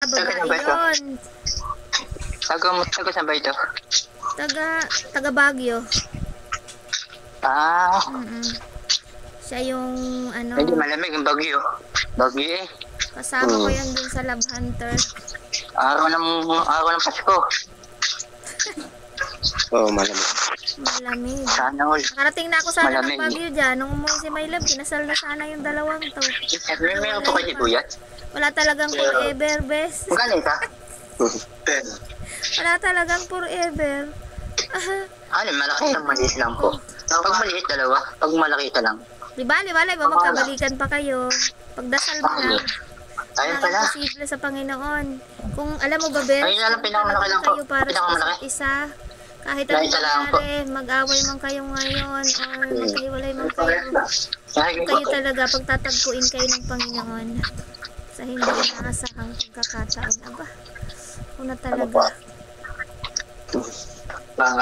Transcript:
Babae yun. Taga saan ba ito? Taga Baguio. Ah, Siya yung ano, medyo malamig ang Bagyo. Bagyo eh. kasama ko yan dun sa Love Hunter. Araw ng Pasko. Oo, malamig. Malamig. Sana all. Nakarating na ako sana ng Malamig. Baguio dyan. Nung umuwi si My Love, kinasal na sana yung dalawang to. Meron po kasi kuya. Wala talagang forever, best. Magkano ka? 10. Wala talagang forever. Ano, malaki lang, maliit lang po. Pag maliit, dalawa. Pag malaki ka lang. Di ba, magkabalikan pa kayo. Pagdasal mo lang. Ayun pala. Posible sa Panginoon. Kung alam mo ba, Bes, Ayun na lang, pinakamalaki lang po. kayo para sa Pinakamalaki. isa't isa. Kahit Dahil anong isa lang po. mangyari, mag-away man kayo ngayon, or maghiwalay man kayo. Ay, Kayo talaga, pagtatagpuin kayo ng Panginoon. Sa hindi inaasahang pagkakataon. Aba, una talaga. Banga.